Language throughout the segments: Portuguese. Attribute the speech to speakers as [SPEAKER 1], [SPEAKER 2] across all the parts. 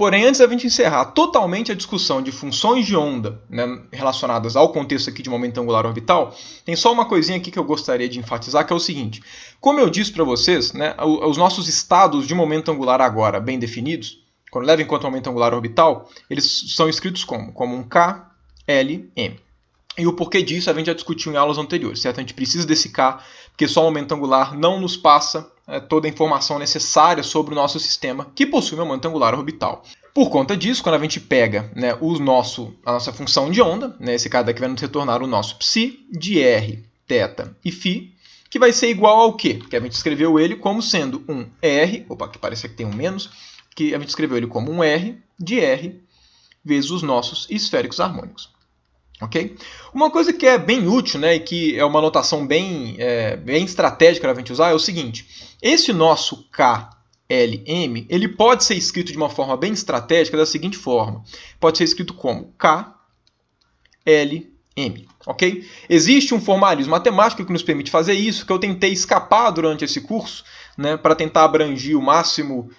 [SPEAKER 1] Porém, antes da gente encerrar totalmente a discussão de funções de onda, né, relacionadas ao contexto aqui de momento angular orbital, tem só uma coisinha aqui que eu gostaria de enfatizar, que é o seguinte. Como eu disse para vocês, né, os nossos estados de momento angular agora bem definidos, quando leva em conta o momento angular orbital, eles são escritos como um K, L, M. E o porquê disso a gente já discutiu em aulas anteriores, certo? A gente precisa desse K, porque só o momento angular não nos passa toda a informação necessária sobre o nosso sistema, que possui um momento angular orbital. Por conta disso, quando a gente pega, né, a nossa função de onda, né, esse cara daqui vai nos retornar o nosso psi de r, θ e φ, que vai ser igual ao quê? Que a gente escreveu ele como sendo um r, que parece que tem um menos, que a gente escreveu ele como um r de r vezes os nossos esféricos harmônicos. Okay? Uma coisa que é bem útil, né, e que é uma notação bem estratégica para a gente usar é o seguinte. Esse nosso KLM, ele pode ser escrito de uma forma bem estratégica da seguinte forma. Pode ser escrito como KLM. Okay? Existe um formalismo matemático que nos permite fazer isso, que eu tentei escapar durante esse curso, né, para tentar abranger o máximo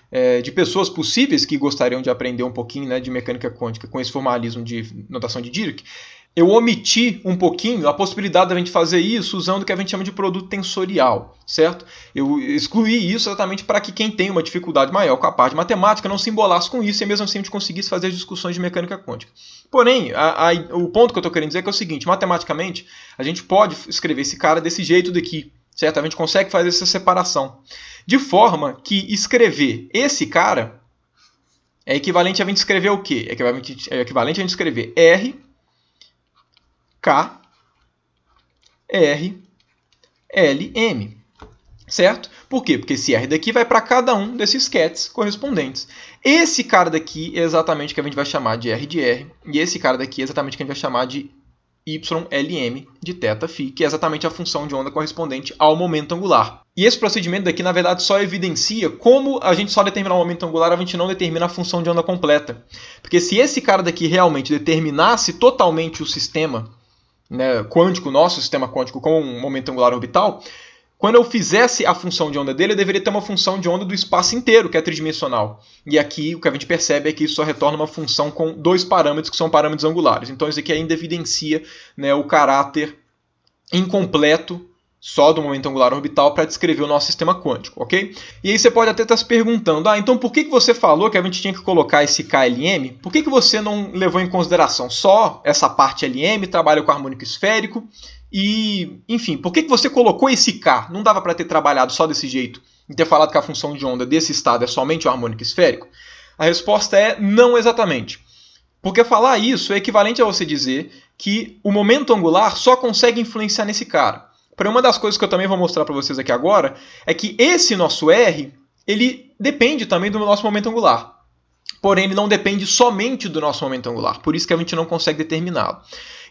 [SPEAKER 1] de pessoas possíveis que gostariam de aprender um pouquinho, né, de mecânica quântica com esse formalismo de notação de Dirac. Eu omiti um pouquinho a possibilidade da gente fazer isso usando o que a gente chama de produto tensorial, certo? Eu excluí isso exatamente para que quem tem uma dificuldade maior com a parte de matemática não se embolasse com isso e mesmo assim a gente conseguisse fazer as discussões de mecânica quântica. Porém, o ponto que eu estou querendo dizer é que é o seguinte, matematicamente, a gente pode escrever esse cara desse jeito daqui, certo? A gente consegue fazer essa separação. De forma que escrever esse cara é equivalente a gente escrever o quê? É equivalente a gente escrever R, K, R, L, M. Certo? Por quê? Porque esse R daqui vai para cada um desses cats correspondentes. Esse cara daqui é exatamente o que a gente vai chamar de R de R. E esse cara daqui é exatamente o que a gente vai chamar de YLM de θ φ, que é exatamente a função de onda correspondente ao momento angular. E esse procedimento daqui, na verdade, só evidencia como a gente só determinar o momento angular, a gente não determina a função de onda completa. Porque se esse cara daqui realmente determinasse totalmente o sistema, né, quântico, nosso sistema quântico com um momento angular orbital, quando eu fizesse a função de onda dele, eu deveria ter uma função de onda do espaço inteiro, que é tridimensional. E aqui o que a gente percebe é que isso só retorna uma função com dois parâmetros, que são parâmetros angulares. Então isso aqui ainda evidencia, né, o caráter incompleto só do momento angular orbital para descrever o nosso sistema quântico, ok? E aí você pode até estar se perguntando, então por que você falou que a gente tinha que colocar esse KLM? Por que você não levou em consideração só essa parte LM, trabalho com harmônico esférico? E, enfim, por que você colocou esse K? Não dava para ter trabalhado só desse jeito e ter falado que a função de onda desse estado é somente o harmônico esférico? A resposta é não exatamente. Porque falar isso é equivalente a você dizer que o momento angular só consegue influenciar nesse cara. Porém, uma das coisas que eu também vou mostrar para vocês aqui agora é que esse nosso R, ele depende também do nosso momento angular. Porém, ele não depende somente do nosso momento angular. Por isso que a gente não consegue determiná-lo.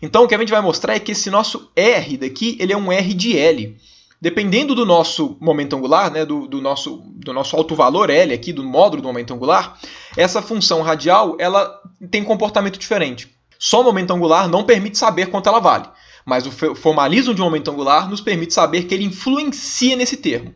[SPEAKER 1] Então, o que a gente vai mostrar é que esse nosso R daqui, ele é um R de L. Dependendo do nosso momento angular, né, do nosso alto valor L aqui, do módulo do momento angular, essa função radial ela tem comportamento diferente. Só o momento angular não permite saber quanto ela vale. Mas o formalismo de um momento angular nos permite saber que ele influencia nesse termo.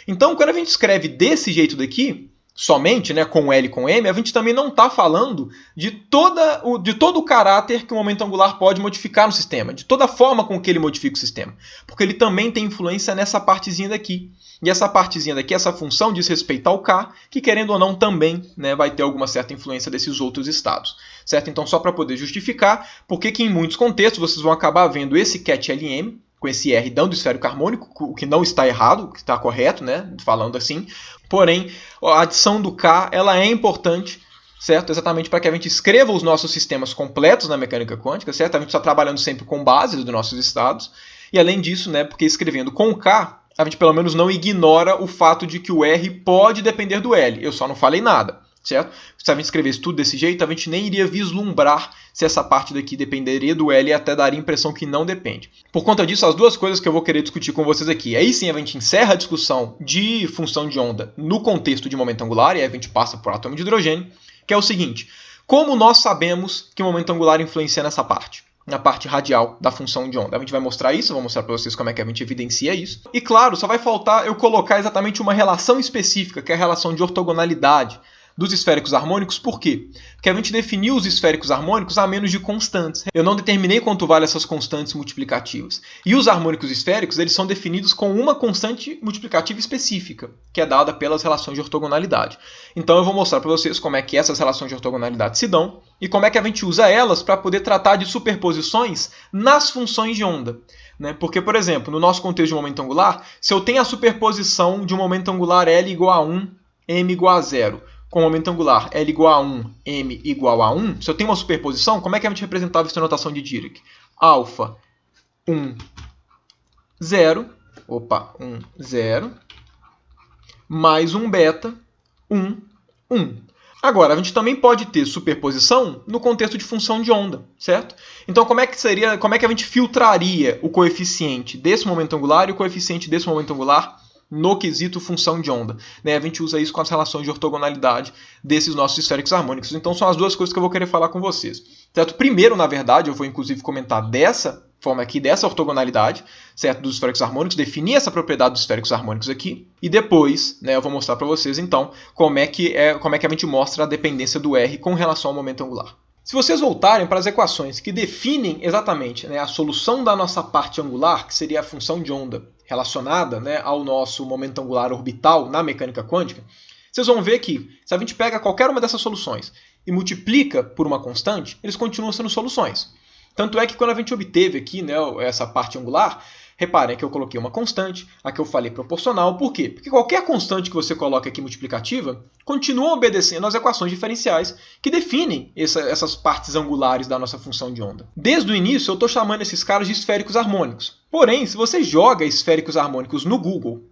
[SPEAKER 1] Então, quando a gente escreve desse jeito daqui, somente, né, com L e com M, a gente também não está falando de todo o caráter que o momento angular pode modificar no sistema, de toda a forma com que ele modifica o sistema. Porque ele também tem influência nessa partezinha daqui. E essa partezinha daqui, essa função diz respeito ao K, que querendo ou não também, né, vai ter alguma certa influência desses outros estados. Certo? Então, só para poder justificar, porque que em muitos contextos vocês vão acabar vendo esse cat LM, com esse R dando esférico harmônico, o que não está errado, o que está correto, né, falando assim. Porém, a adição do K ela é importante, certo? Exatamente para que a gente escreva os nossos sistemas completos na mecânica quântica, certo? A gente está trabalhando sempre com bases dos nossos estados. E além disso, né, porque escrevendo com K, a gente pelo menos não ignora o fato de que o R pode depender do L. Eu só não falei nada, certo? Se a gente escrevesse tudo desse jeito, a gente nem iria vislumbrar se essa parte daqui dependeria do L e até daria a impressão que não depende. Por conta disso, as duas coisas que eu vou querer discutir com vocês aqui. Aí sim a gente encerra a discussão de função de onda no contexto de momento angular, e aí a gente passa por átomo de hidrogênio, que é o seguinte: como nós sabemos que o momento angular influencia nessa parte? Na parte radial da função de onda. A gente vai mostrar isso, eu vou mostrar para vocês como é que a gente evidencia isso. E claro, só vai faltar eu colocar exatamente uma relação específica, que é a relação de ortogonalidade, dos esféricos harmônicos. Por quê? Porque a gente definiu os esféricos harmônicos a menos de constantes. Eu não determinei quanto vale essas constantes multiplicativas. E os harmônicos esféricos, eles são definidos com uma constante multiplicativa específica, que é dada pelas relações de ortogonalidade. Então eu vou mostrar para vocês como é que essas relações de ortogonalidade se dão e como é que a gente usa elas para poder tratar de superposições nas funções de onda. Porque, por exemplo, no nosso contexto de momento angular, se eu tenho a superposição de um momento angular L igual a 1, M igual a 0, com o momento angular L igual a 1, M igual a 1, se eu tenho uma superposição, como é que a gente representava isso na notação de Dirac? Alfa 1, 0, 0, mais um beta 1, 1. Agora, a gente também pode ter superposição no contexto de função de onda, certo? Então, como é que a gente filtraria o coeficiente desse momento angular e o coeficiente desse momento angular no quesito função de onda? A gente usa isso com as relações de ortogonalidade desses nossos esféricos harmônicos. Então, são as duas coisas que eu vou querer falar com vocês. Certo? Primeiro, na verdade, eu vou inclusive comentar dessa forma aqui, dessa ortogonalidade, certo, dos esféricos harmônicos, definir essa propriedade dos esféricos harmônicos aqui, e depois, eu vou mostrar para vocês, então, como é que a gente mostra a dependência do R com relação ao momento angular. Se vocês voltarem para as equações que definem exatamente a solução da nossa parte angular, que seria a função de onda relacionada ao nosso momento angular orbital na mecânica quântica, vocês vão ver que, se a gente pega qualquer uma dessas soluções e multiplica por uma constante, eles continuam sendo soluções. Tanto é que quando a gente obteve aqui essa parte angular, reparem que eu coloquei uma constante, aqui eu falei proporcional. Por quê? Porque qualquer constante que você coloca aqui multiplicativa continua obedecendo às equações diferenciais que definem essas partes angulares da nossa função de onda. Desde o início eu estou chamando esses caras de esféricos harmônicos. Porém, se você joga esféricos harmônicos no Google,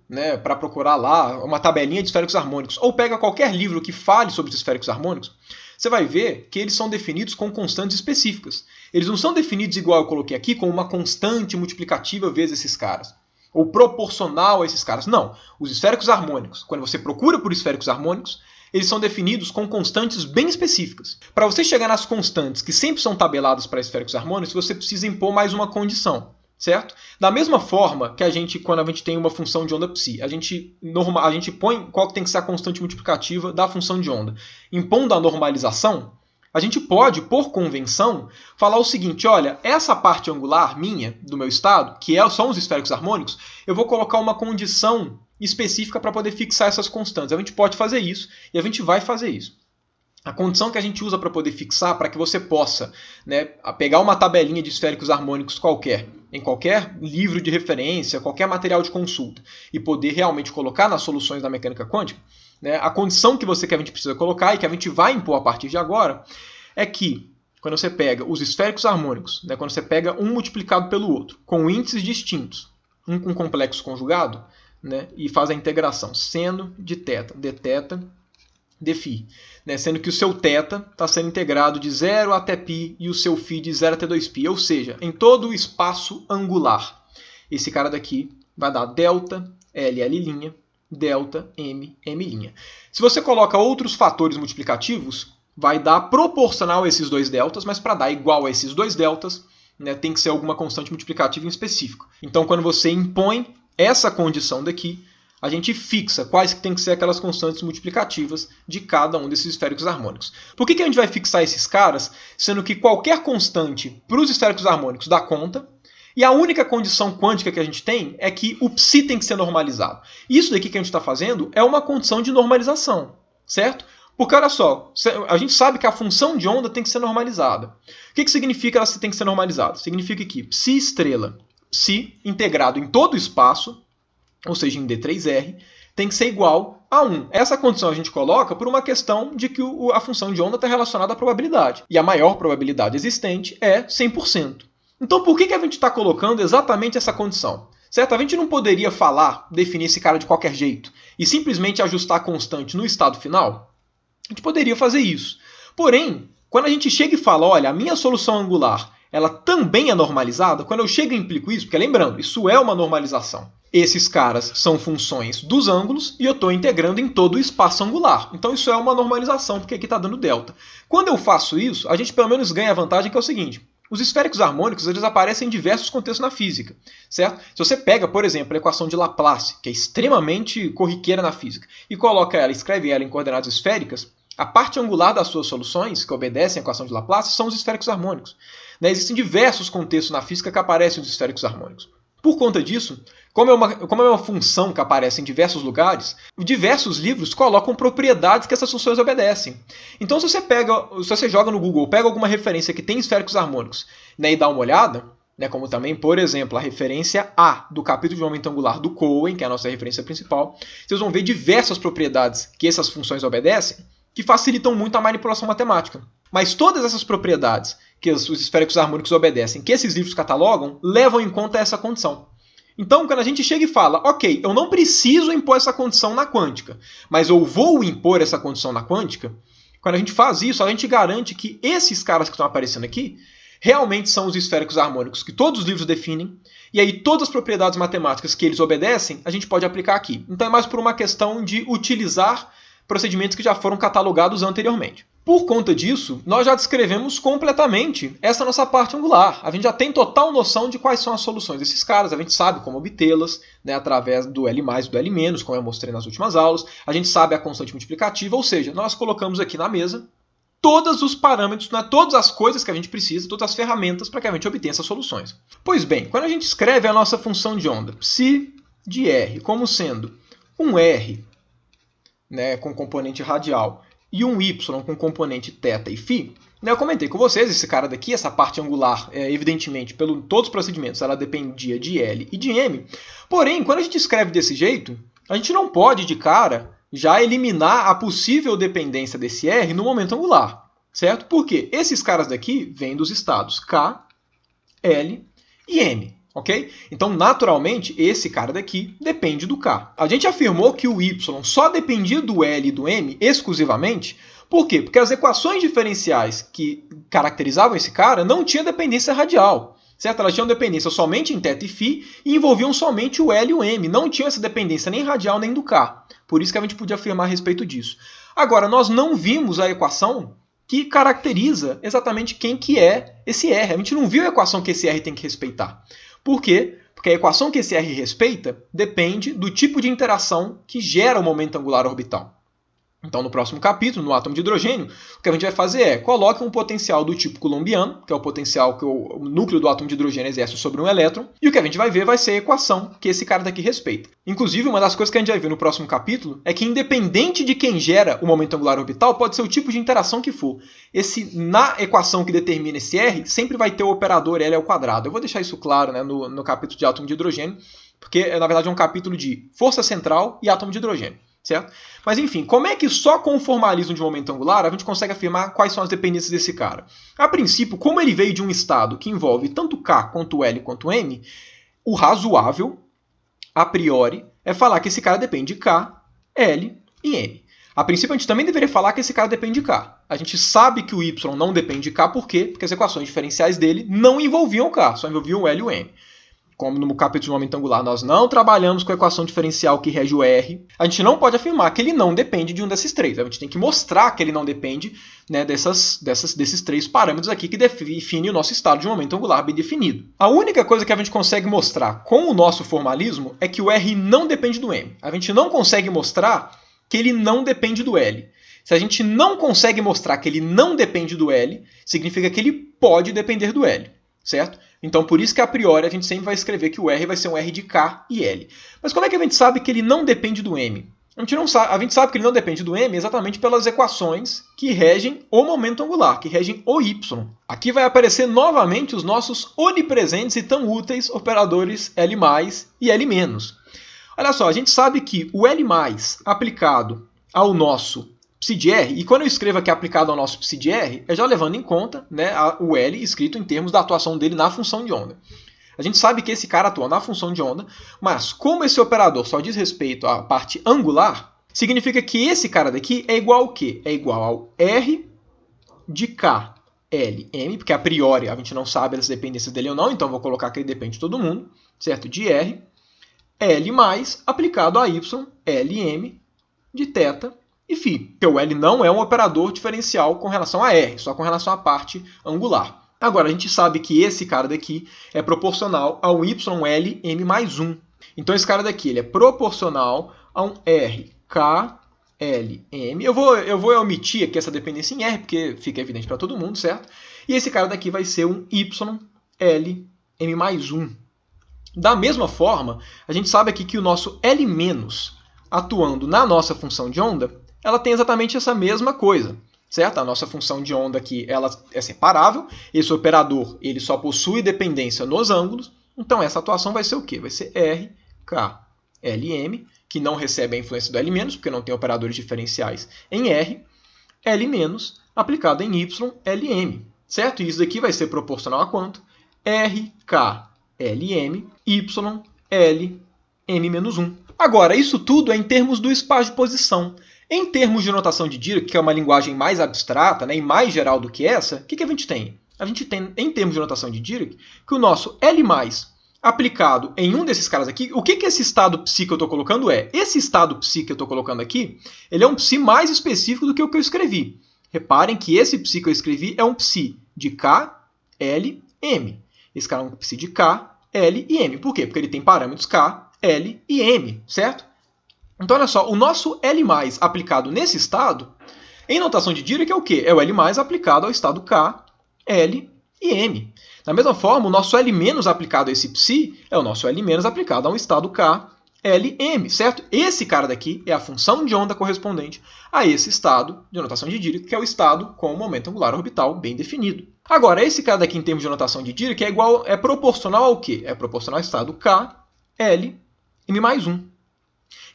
[SPEAKER 1] para procurar lá uma tabelinha de esféricos harmônicos, ou pega qualquer livro que fale sobre os esféricos harmônicos, você vai ver que eles são definidos com constantes específicas. Eles não são definidos igual eu coloquei aqui, com uma constante multiplicativa vezes esses caras, ou proporcional a esses caras. Não. Os esféricos harmônicos, quando você procura por esféricos harmônicos, eles são definidos com constantes bem específicas. Para você chegar nas constantes que sempre são tabeladas para esféricos harmônicos, você precisa impor mais uma condição. Certo? Da mesma forma que quando a gente tem uma função de onda psi, a gente põe qual que tem que ser a constante multiplicativa da função de onda. Impondo a normalização, a gente pode, por convenção, falar o seguinte: olha, essa parte angular minha, do meu estado, que são os esféricos harmônicos, eu vou colocar uma condição específica para poder fixar essas constantes. A gente pode fazer isso e a gente vai fazer isso. A condição que a gente usa para poder fixar, para que você possa pegar uma tabelinha de esféricos harmônicos qualquer, em qualquer livro de referência, qualquer material de consulta, e poder realmente colocar nas soluções da mecânica quântica, a condição que a gente precisa colocar e que a gente vai impor a partir de agora é que, quando você pega os esféricos harmônicos, quando você pega um multiplicado pelo outro, com índices distintos, um com complexo conjugado, e faz a integração seno de θ, dθ, dφ, sendo que o seu θ está sendo integrado de 0 até π e o seu φ de 0 até 2π, ou seja, em todo o espaço angular. Esse cara daqui vai dar delta L, L', delta M, M'. Se você coloca outros fatores multiplicativos, vai dar proporcional a esses dois deltas, mas para dar igual a esses dois deltas, tem que ser alguma constante multiplicativa em específico. Então, quando você impõe essa condição daqui, a gente fixa quais que tem que ser aquelas constantes multiplicativas de cada um desses esféricos harmônicos. Por que a gente vai fixar esses caras, sendo que qualquer constante para os esféricos harmônicos dá conta, e a única condição quântica que a gente tem é que o psi tem que ser normalizado. Isso daqui que a gente está fazendo é uma condição de normalização, certo? Porque, olha só, a gente sabe que a função de onda tem que ser normalizada. O que significa ela tem que ser normalizada? Significa que psi estrela, psi integrado em todo o espaço, ou seja, em D3R, tem que ser igual a 1. Essa condição a gente coloca por uma questão de que a função de onda está relacionada à probabilidade. E a maior probabilidade existente é 100%. Então, por que a gente está colocando exatamente essa condição? Certo? A gente não poderia definir esse cara de qualquer jeito e simplesmente ajustar a constante no estado final? A gente poderia fazer isso. Porém, quando a gente chega e fala, olha, a minha solução angular ela também é normalizada, quando eu chego e implico isso, porque lembrando, isso é uma normalização. Esses caras são funções dos ângulos e eu estou integrando em todo o espaço angular. Então isso é uma normalização, porque aqui está dando delta. Quando eu faço isso, a gente pelo menos ganha a vantagem que é o seguinte: os esféricos harmônicos eles aparecem em diversos contextos na física, certo? Se você pega, por exemplo, a equação de Laplace, que é extremamente corriqueira na física, e coloca ela, escreve ela em coordenadas esféricas, A parte angular das suas soluções, que obedecem à equação de Laplace, são os esféricos harmônicos. Né? Existem diversos contextos na física que aparecem os esféricos harmônicos. Por conta disso, como é uma função que aparece em diversos lugares, diversos livros colocam propriedades que essas funções obedecem. Então, se você joga no Google, pega alguma referência que tem esféricos harmônicos, né, e dá uma olhada, né, como também, por exemplo, a referência A do capítulo de momento angular do Cohen, que é a nossa referência principal, vocês vão ver diversas propriedades que essas funções obedecem, que facilitam muito a manipulação matemática. Mas todas essas propriedades que os esféricos harmônicos obedecem, que esses livros catalogam, levam em conta essa condição. Então, quando a gente chega e fala, ok, eu não preciso impor essa condição na quântica, mas eu vou impor essa condição na quântica, quando a gente faz isso, a gente garante que esses caras que estão aparecendo aqui realmente são os esféricos harmônicos que todos os livros definem, e aí todas as propriedades matemáticas que eles obedecem, a gente pode aplicar aqui. Então é mais por uma questão de utilizar procedimentos que já foram catalogados anteriormente. Por conta disso, nós já descrevemos completamente essa nossa parte angular. A gente já tem total noção de quais são as soluções desses caras, a gente sabe como obtê-las, né, através do L+, e do L-, como eu mostrei nas últimas aulas, a gente sabe a constante multiplicativa, ou seja, nós colocamos aqui na mesa todos os parâmetros, né, todas as coisas que a gente precisa, todas as ferramentas para que a gente obtenha essas soluções. Pois bem, quando a gente escreve a nossa função de onda, psi de r, como sendo um r, né, com componente radial, e um y com componente θ e φ, né, eu comentei com vocês, esse cara daqui, essa parte angular, evidentemente, pelo todos os procedimentos, ela dependia de L e de M. Porém, quando a gente escreve desse jeito, a gente não pode, de cara, já eliminar a possível dependência desse R no momento angular, certo? Porque esses caras daqui vêm dos estados K, L e M. Ok? Então, naturalmente, esse cara daqui depende do K. A gente afirmou que o Y só dependia do L e do M exclusivamente. Por quê? Porque as equações diferenciais que caracterizavam esse cara não tinham dependência radial. Certo? Elas tinham dependência somente em θ e φ e envolviam somente o L e o M. Não tinham essa dependência nem radial nem do K. Por isso que a gente podia afirmar a respeito disso. Agora, nós não vimos a equação que caracteriza exatamente quem que é esse R. A gente não viu a equação que esse R tem que respeitar. Por quê? Porque a equação que esse R respeita depende do tipo de interação que gera o momento angular orbital. Então, no próximo capítulo, no átomo de hidrogênio, o que a gente vai fazer é coloca um potencial do tipo coulombiano, que é o potencial que o núcleo do átomo de hidrogênio exerce sobre um elétron, e o que a gente vai ver vai ser a equação que esse cara daqui respeita. Inclusive, uma das coisas que a gente vai ver no próximo capítulo é que, independente de quem gera o momento angular orbital, pode ser o tipo de interação que for. Na equação que determina esse R, sempre vai ter o operador L ao quadrado. Eu vou deixar isso claro, né, no capítulo de átomo de hidrogênio, porque, na verdade, é um capítulo de força central e átomo de hidrogênio. Certo? Mas enfim, como é que só com o formalismo de momento angular a gente consegue afirmar quais são as dependências desse cara? A princípio, como ele veio de um estado que envolve tanto K quanto L quanto M, o razoável, a priori, é falar que esse cara depende de K, L e M. A princípio, a gente também deveria falar que esse cara depende de K. A gente sabe que o Y não depende de K, por quê? Porque as equações diferenciais dele não envolviam K, só envolviam o L e o M. Como no capítulo de momento angular nós não trabalhamos com a equação diferencial que rege o R, a gente não pode afirmar que ele não depende de um desses três. A gente tem que mostrar que ele não depende, né, desses três parâmetros aqui que definem o nosso estado de momento angular bem definido. A única coisa que a gente consegue mostrar com o nosso formalismo é que o R não depende do M. A gente não consegue mostrar que ele não depende do L. Se a gente não consegue mostrar que ele não depende do L, significa que ele pode depender do L. Certo? Então, por isso que a priori a gente sempre vai escrever que o R vai ser um R de K e L. Mas como é que a gente sabe que ele não depende do M? A gente sabe que ele não depende do M exatamente pelas equações que regem o momento angular, que regem o Y. Aqui vai aparecer novamente os nossos onipresentes e tão úteis operadores L+, e L-. Olha só, a gente sabe que o L+, aplicado ao nosso psi de R, e quando eu escrevo aqui aplicado ao nosso psi de R, é já levando em conta, né, o L escrito em termos da atuação dele na função de onda. A gente sabe que esse cara atua na função de onda, mas como esse operador só diz respeito à parte angular, significa que esse cara daqui é igual ao quê? É igual ao R de K, L, M, porque a priori a gente não sabe as dependências dele ou não, então eu vou colocar que ele depende de todo mundo, certo? De R, L mais aplicado a Y, L, M, de θ, e φ, porque o L não é um operador diferencial com relação a R, só com relação à parte angular. Agora, a gente sabe que esse cara daqui é proporcional a um YLM mais 1. Então, esse cara daqui ele é proporcional a um RK L, M. Eu vou omitir aqui essa dependência em R, porque fica evidente para todo mundo, certo? E esse cara daqui vai ser um Y, L, M mais 1. Da mesma forma, a gente sabe aqui que o nosso L-, atuando na nossa função de onda, ela tem exatamente essa mesma coisa, certo? A nossa função de onda aqui ela é separável, esse operador ele só possui dependência nos ângulos, então essa atuação vai ser o quê? Vai ser R, K, L, M, que não recebe a influência do L-, porque não tem operadores diferenciais em R, L- aplicado em Y, L, M, certo? E isso daqui vai ser proporcional a quanto? R, K, L, M, Y, L, M menos 1. Agora, isso tudo é em termos do espaço de posição. Em termos de notação de Dirac, que é uma linguagem mais abstrata, né, e mais geral do que essa, o que a gente tem? A gente tem, em termos de notação de Dirac, que o nosso L+, aplicado em um desses caras aqui, o que esse estado psi que eu estou colocando é? Esse estado psi que eu estou colocando aqui, ele é um psi mais específico do que o que eu escrevi. Reparem que esse psi que eu escrevi é um psi de K, L, M. Esse cara é um psi de K, L e M. Por quê? Porque ele tem parâmetros K, L e M, certo? Então, olha só, o nosso L+, aplicado nesse estado, em notação de Dirac é o quê? É o L+, aplicado ao estado K, L e M. Da mesma forma, o nosso L- aplicado a esse psi é o nosso L- aplicado a um estado K, L, M, certo? Esse cara daqui é a função de onda correspondente a esse estado de notação de Dirac, que é o estado com o momento angular orbital bem definido. Agora, esse cara daqui em termos de notação de Dirac é proporcional ao quê? É proporcional ao estado K, L, M mais 1.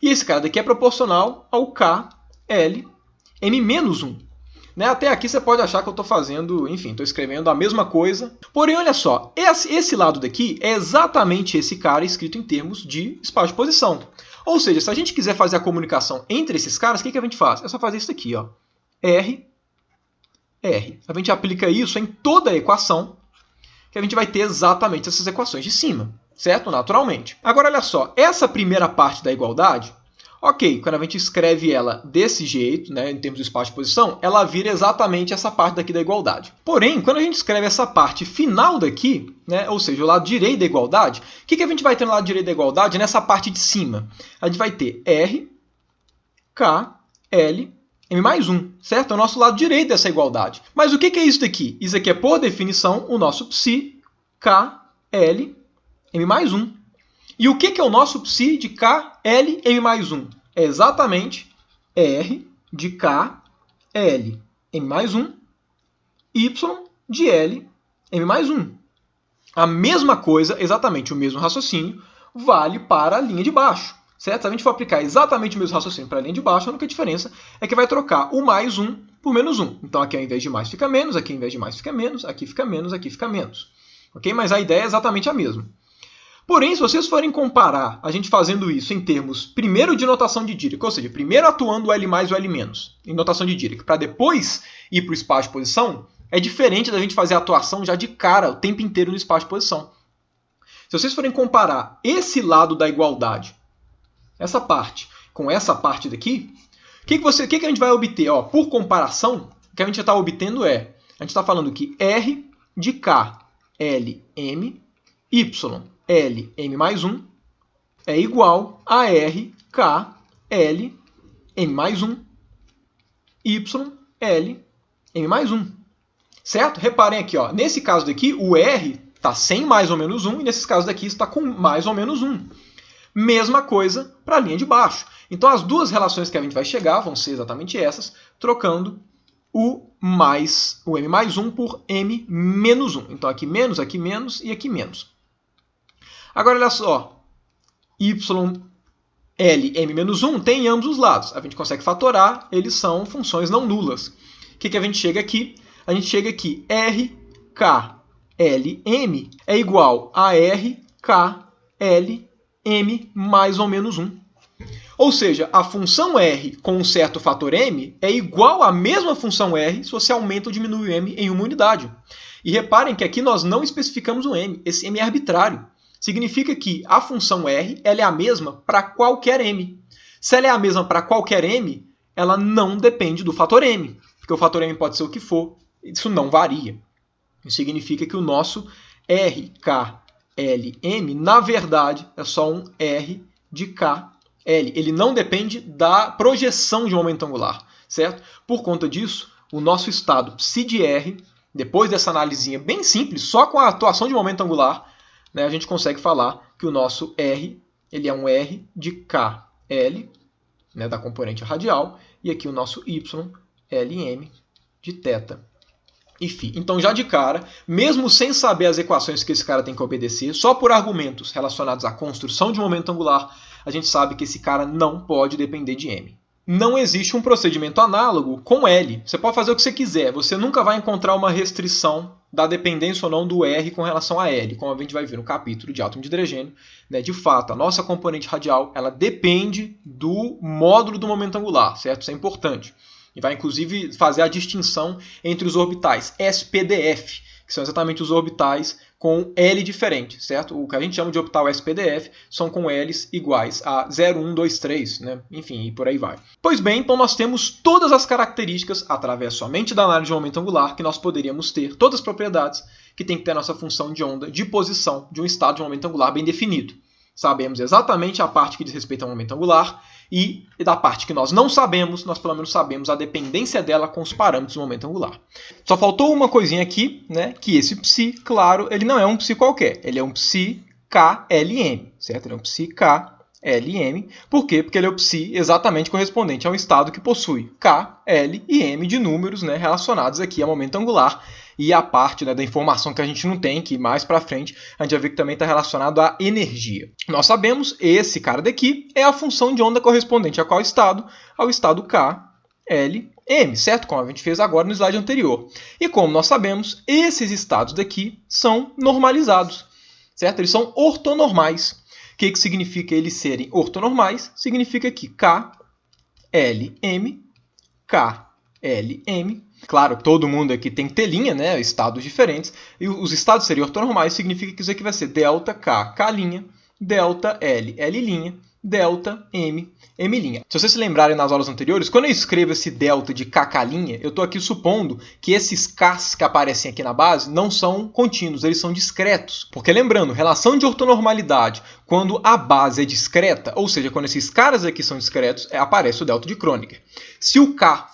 [SPEAKER 1] E esse cara daqui é proporcional ao K, L, M menos 1. Né? Até aqui você pode achar que eu estou fazendo, enfim, estou escrevendo a mesma coisa. Porém, olha só, esse lado daqui é exatamente esse cara escrito em termos de espaço de posição. Ou seja, se a gente quiser fazer a comunicação entre esses caras, o que a gente faz? É só fazer isso aqui, ó. R, R. A gente aplica isso em toda a equação, que a gente vai ter exatamente essas equações de cima, certo? Naturalmente. Agora, olha só, essa primeira parte da igualdade, ok, quando a gente escreve ela desse jeito, né, em termos de espaço de posição, ela vira exatamente essa parte daqui da igualdade. Porém, quando a gente escreve essa parte final daqui, né, ou seja, o lado direito da igualdade, o que a gente vai ter no lado direito da igualdade nessa parte de cima? A gente vai ter R, K, L, M mais 1, certo? É o nosso lado direito dessa igualdade. Mas o que é isso daqui? Isso aqui é, por definição, o nosso psi, K, L, M mais 1. E o que é o nosso psi de K, L, M mais 1? É exatamente R de K, L, M mais 1, Y de L, M mais 1. A mesma coisa, exatamente o mesmo raciocínio, vale para a linha de baixo. Certo? Se a gente for aplicar exatamente o mesmo raciocínio para a linha de baixo, a única diferença é que vai trocar o mais 1 por menos 1. Então aqui ao invés de mais fica menos, aqui ao invés de mais fica menos, aqui fica menos, aqui fica menos. Okay? Mas a ideia é exatamente a mesma. Porém, se vocês forem comparar a gente fazendo isso em termos primeiro de notação de Dirac, ou seja, primeiro atuando o L+, o L- em notação de Dirac, para depois ir para o espaço de posição, é diferente da gente fazer a atuação já de cara o tempo inteiro no espaço de posição. Se vocês forem comparar esse lado da igualdade, essa parte, com essa parte daqui, o que a gente vai obter? Ó, por comparação, o que a gente está obtendo é, a gente está falando que R de K, L, M, Y, L, M mais 1 é igual a R, K, L, M mais 1, Y, L, M mais 1. Certo? Reparem aqui, ó, nesse caso daqui, o R está sem mais ou menos 1, e nesse caso daqui está com mais ou menos 1. Mesma coisa para a linha de baixo. Então, as duas relações que a gente vai chegar vão ser exatamente essas, trocando o M mais 1 por M menos 1. Então, aqui menos e aqui menos. Agora, olha só. Y, L, M menos 1 tem em ambos os lados. A gente consegue fatorar, eles são funções não nulas. O que a gente chega aqui? A gente chega aqui, R, K, L, M é igual a R, K, L, M mais ou menos 1. Ou seja, a função R com um certo fator M é igual à mesma função R se você aumenta ou diminui o M em uma unidade. E reparem que aqui nós não especificamos o M. Esse M é arbitrário. Significa que a função R ela é a mesma para qualquer M. Se ela é a mesma para qualquer M, ela não depende do fator M. Porque o fator M pode ser o que for. Isso não varia. Isso significa que o nosso R, K, L, M, na verdade, é só um R de K, L, ele não depende da projeção de momento angular, certo? Por conta disso, o nosso estado psi de R, depois dessa análisezinha bem simples, só com a atuação de momento angular, né, a gente consegue falar que o nosso R, ele é um R de KL, né, da componente radial, e aqui o nosso Y, LM de θ e φ. Então, já de cara, mesmo sem saber as equações que esse cara tem que obedecer, só por argumentos relacionados à construção de momento angular, a gente sabe que esse cara não pode depender de M. Não existe um procedimento análogo com L. Você pode fazer o que você quiser, você nunca vai encontrar uma restrição da dependência ou não do R com relação a L, como a gente vai ver no capítulo de átomo de hidrogênio. Né? De fato, a nossa componente radial ela depende do módulo do momento angular, certo? Isso é importante. E vai, inclusive, fazer a distinção entre os orbitais SPDF, que são exatamente os orbitais com L diferente, certo? O que a gente chama de orbital SPDF são com L's iguais a 0, 1, 2, 3, né? Enfim, e por aí vai. Pois bem, então nós temos todas as características, através somente da análise de momento angular, que nós poderíamos ter, todas as propriedades que tem que ter a nossa função de onda de posição de um estado de momento angular bem definido. Sabemos exatamente a parte que diz respeito ao momento angular, e da parte que nós não sabemos, nós pelo menos sabemos a dependência dela com os parâmetros do momento angular. Só faltou uma coisinha aqui, né? Que esse psi, claro, ele não é um psi qualquer, ele é um psi KLM, certo? Ele é um psi KLM. Por quê? Porque ele é o psi exatamente correspondente a um estado que possui K, L e M de números, né, relacionados aqui a momento angular, e a parte, né, da informação que a gente não tem, que mais para frente a gente vai ver que também está relacionado à energia. Nós sabemos, esse cara daqui é a função de onda correspondente a qual estado? Ao estado K, L, M, certo? Como a gente fez agora no slide anterior. E como nós sabemos, esses estados daqui são normalizados, certo? Eles são ortonormais. O que significa eles serem ortonormais? Significa que K, L, M, K, L, M. Claro, todo mundo aqui tem telinha, né? Estados diferentes. E os estados seriam ortonormais, significa que isso aqui vai ser delta K, K', delta L, L', delta M, M'. Se vocês se lembrarem nas aulas anteriores, quando eu escrevo esse delta de KK', eu estou aqui supondo que esses Ks que aparecem aqui na base não são contínuos, eles são discretos. Porque lembrando, relação de ortonormalidade, quando a base é discreta, ou seja, quando esses caras aqui são discretos, aparece o delta de Kronecker. Se o K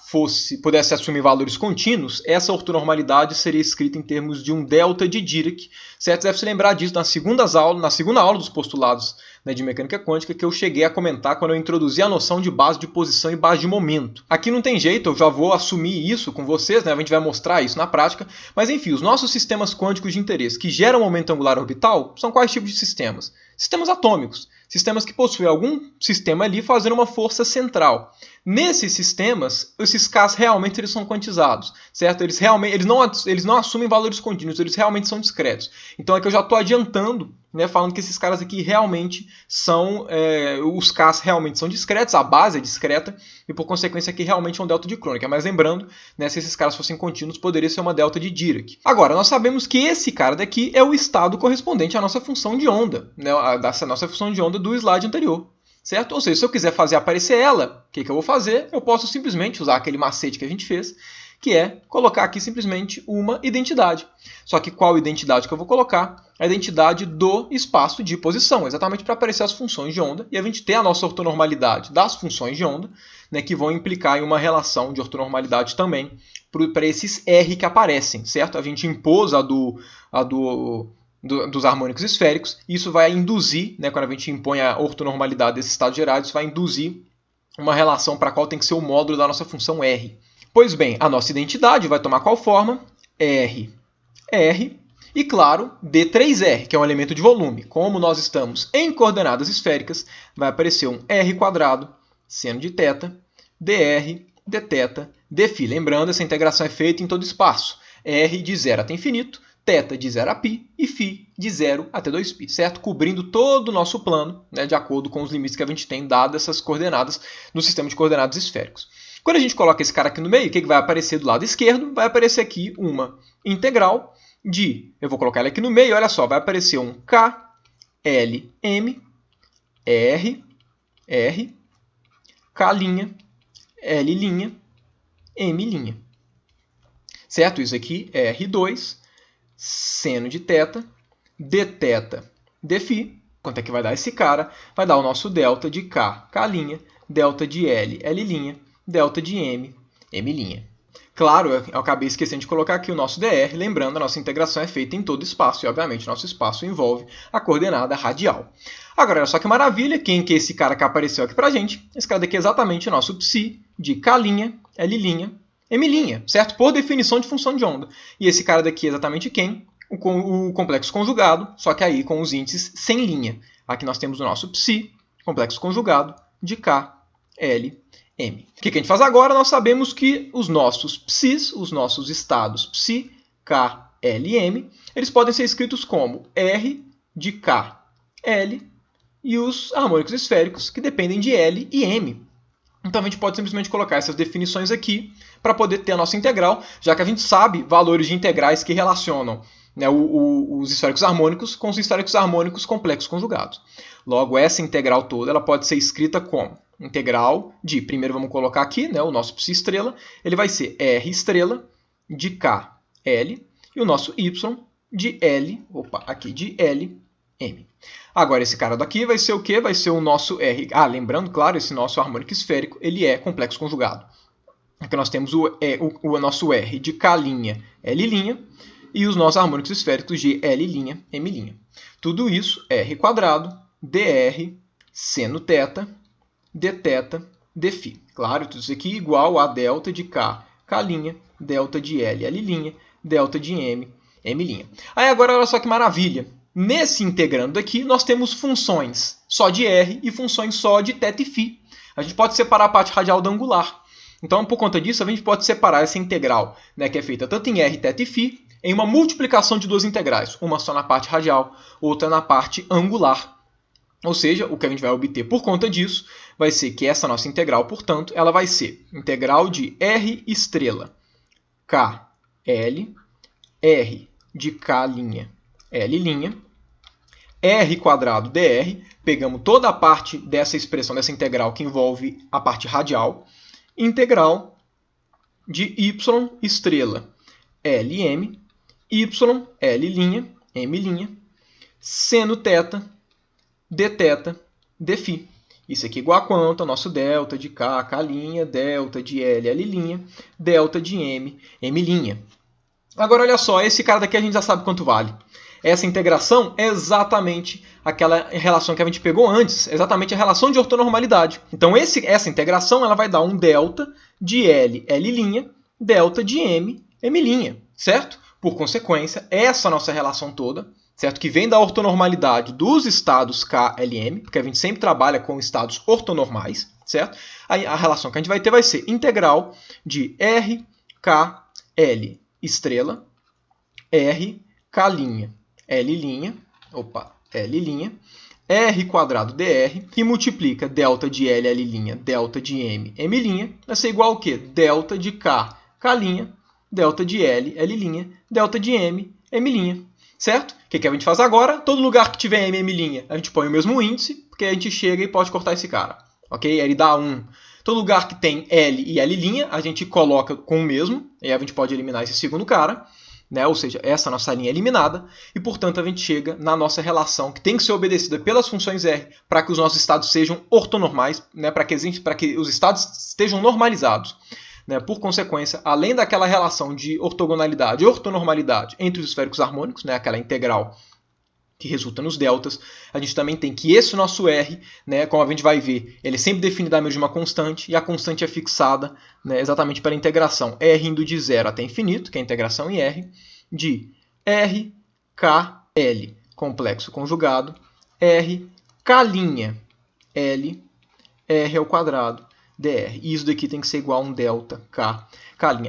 [SPEAKER 1] pudesse assumir valores contínuos, essa ortonormalidade seria escrita em termos de um delta de Dirac, certo? Você deve se lembrar disso na segunda aula dos postulados, né, de mecânica quântica, que eu cheguei a comentar quando eu introduzi a noção de base de posição e base de momento. Aqui não tem jeito, eu já vou assumir isso com vocês, né? A gente vai mostrar isso na prática, mas enfim, os nossos sistemas quânticos de interesse que geram momento angular orbital são quais tipos de sistemas? Sistemas atômicos, sistemas que possuem algum sistema ali fazendo uma força central. Nesses sistemas, esses Ks realmente eles são quantizados, certo? Eles não assumem valores contínuos, eles realmente são discretos. Então aqui eu já estou adiantando, né, falando que esses caras aqui realmente são, os Ks realmente são discretos, a base é discreta, e por consequência aqui realmente é um delta de Kronecker. Mas lembrando, né, se esses caras fossem contínuos, poderia ser uma delta de Dirac. Agora, nós sabemos que esse cara daqui é o estado correspondente à nossa função de onda, né, dessa nossa função de onda do slide anterior. Certo? Ou seja, se eu quiser fazer aparecer ela, o que eu vou fazer? Eu posso simplesmente usar aquele macete que a gente fez, que é colocar aqui simplesmente uma identidade. Só que qual identidade que eu vou colocar? A identidade do espaço de posição, exatamente para aparecer as funções de onda, e a gente ter a nossa ortonormalidade das funções de onda, né, que vão implicar em uma relação de ortonormalidade também para esses R que aparecem, certo? A gente impôs dos harmônicos esféricos, e isso vai induzir, né, quando a gente impõe a ortonormalidade desses estados gerais, isso vai induzir uma relação para a qual tem que ser o módulo da nossa função R. Pois bem, a nossa identidade vai tomar qual forma? R, R, e claro, D3R, que é um elemento de volume. Como nós estamos em coordenadas esféricas, vai aparecer um R², seno de θ, dr, dθ, dφ. Lembrando, essa integração é feita em todo espaço. R de 0 até infinito, θ de 0 a π e φ de 0 até 2π, certo? Cobrindo todo o nosso plano, né, de acordo com os limites que a gente tem dado essas coordenadas no sistema de coordenadas esféricos. Quando a gente coloca esse cara aqui no meio, o que vai aparecer do lado esquerdo? Vai aparecer aqui uma integral de... Eu vou colocar ela aqui no meio, olha só, vai aparecer um K, L, M, R, R, K', L', M'. Certo? Isso aqui é R2, seno de θ, dθ, dφ, Quanto é que vai dar esse cara? Vai dar o nosso delta de K, K', delta de L, L', delta de M, M'. Claro, eu acabei esquecendo de colocar aqui o nosso dr, lembrando, a nossa integração é feita em todo espaço, e obviamente nosso espaço envolve a coordenada radial. Agora, olha só que maravilha, quem que é esse cara que apareceu aqui pra gente? Esse cara daqui é exatamente o nosso psi de K', L', M', certo? Por definição de função de onda. E esse cara daqui é exatamente quem? O complexo conjugado, só que aí com os índices sem linha. Aqui nós temos o nosso psi, complexo conjugado, de K, L, M. O que a gente faz agora? Nós sabemos que os nossos psis, os nossos estados psi, K, L e M, eles podem ser escritos como R de K, L e os harmônicos esféricos, que dependem de L e M. Então a gente pode simplesmente colocar essas definições aqui para poder ter a nossa integral, já que a gente sabe valores de integrais que relacionam, né, os esféricos harmônicos com os esféricos harmônicos complexos conjugados. Logo, essa integral toda ela pode ser escrita como integral de, primeiro vamos colocar aqui, né, o nosso psi estrela, ele vai ser R estrela de K, L, e o nosso Y de L, de L, M. Agora, esse cara daqui vai ser o quê? Vai ser o nosso R. Lembrando, claro, esse nosso harmônico esférico, ele é complexo conjugado. Aqui nós temos o nosso R de K', L', e os nossos harmônicos esféricos de L', M'. Tudo isso, R quadrado, dr, seno θ, dθ, dφ. Claro, tudo isso aqui igual a delta de K, K', delta de L, L', delta de M, M'. Aí agora, olha só que maravilha. Nesse integrando aqui, nós temos funções só de R e funções só de θ e φ. A gente pode separar a parte radial da angular. Então, por conta disso, a gente pode separar essa integral, né, que é feita tanto em R, θ e φ, em uma multiplicação de duas integrais. Uma só na parte radial, outra na parte angular. Ou seja, o que a gente vai obter por conta disso vai ser que essa nossa integral, portanto, ela vai ser integral de R estrela K, L, R de K', L', R quadrado dr, pegamos toda a parte dessa expressão, dessa integral que envolve a parte radial, integral de Y estrela Lm, Y, L', M', seno θ, dθ, dφ. Isso aqui é igual a quanto? Ao nosso delta de K, K', delta de L, L', delta de M, M'. Agora, olha só, esse cara daqui a gente já sabe quanto vale. Essa integração é exatamente aquela relação que a gente pegou antes, exatamente a relação de ortonormalidade. Então, essa integração ela vai dar um delta de L, L', delta de M, M', certo? Por consequência, essa nossa relação toda, certo? Que vem da ortonormalidade dos estados K, L, M, porque a gente sempre trabalha com estados ortonormais, certo? Aí a relação que a gente vai ter vai ser integral de R, K, L, estrela, R, K', L', L', R quadrado dr, que multiplica delta de L, L', delta de M, M', vai ser igual ao quê? Delta de K, K', delta de L, L', delta de M, M'. Certo? O que a gente faz agora? Todo lugar que tiver M, M', a gente põe o mesmo índice, porque a gente chega e pode cortar esse cara. Ok? Ele dá 1. Todo lugar que tem L e L', a gente coloca com o mesmo, e aí a gente pode eliminar esse segundo cara. Né? Ou seja, essa nossa linha é eliminada, e portanto a gente chega na nossa relação, que tem que ser obedecida pelas funções R, para que os nossos estados sejam ortonormais, né? Para que os estados estejam normalizados. Né? Por consequência, além daquela relação de ortogonalidade e ortonormalidade entre os esféricos harmônicos, né? Aquela integral que resulta nos deltas, a gente também tem que esse nosso R, né, como a gente vai ver, ele é sempre definido a meio de uma constante, e a constante é fixada, né, exatamente pela integração R indo de 0 até infinito, que é a integração em R, de R, K, L, complexo conjugado, R, K', L, R ao quadrado, dr. E isso daqui tem que ser igual a um delta K'.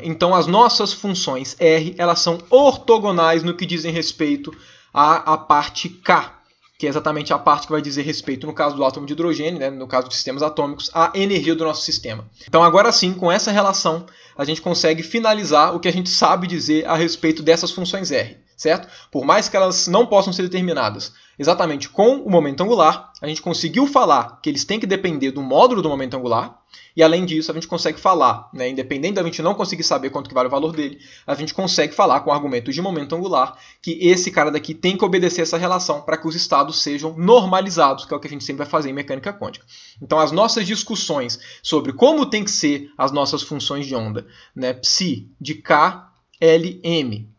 [SPEAKER 1] Então, as nossas funções R, elas são ortogonais no que dizem respeito a parte K, que é exatamente a parte que vai dizer respeito, no caso do átomo de hidrogênio, né, no caso de sistemas atômicos, à energia do nosso sistema. Então, agora sim, com essa relação, a gente consegue finalizar o que a gente sabe dizer a respeito dessas funções R. certo? Por mais que elas não possam ser determinadas exatamente com o momento angular, a gente conseguiu falar que eles têm que depender do módulo do momento angular, e além disso a gente consegue falar, né, independente da gente não conseguir saber quanto que vale o valor dele, a gente consegue falar com argumentos de momento angular que esse cara daqui tem que obedecer essa relação para que os estados sejam normalizados, que é o que a gente sempre vai fazer em mecânica quântica. Então as nossas discussões sobre como tem que ser as nossas funções de onda, né, psi de K, L, M,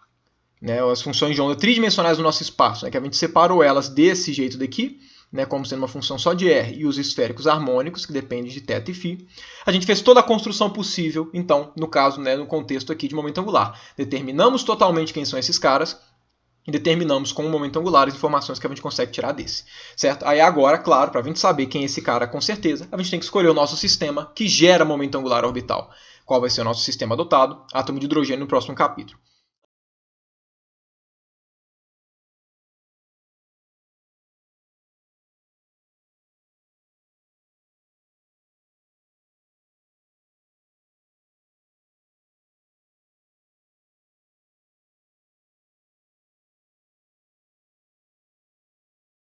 [SPEAKER 1] né, as funções de onda tridimensionais do nosso espaço, né, que a gente separou elas desse jeito daqui, né, como sendo uma função só de R, e os esféricos harmônicos, que dependem de θ e φ. A gente fez toda a construção possível, então, no caso, né, no contexto aqui de momento angular. Determinamos totalmente quem são esses caras, e determinamos com o momento angular as informações que a gente consegue tirar desse, certo? Aí agora, claro, para a gente saber quem é esse cara com certeza, a gente tem que escolher o nosso sistema que gera momento angular orbital. Qual vai ser o nosso sistema adotado? Átomo de hidrogênio no próximo capítulo.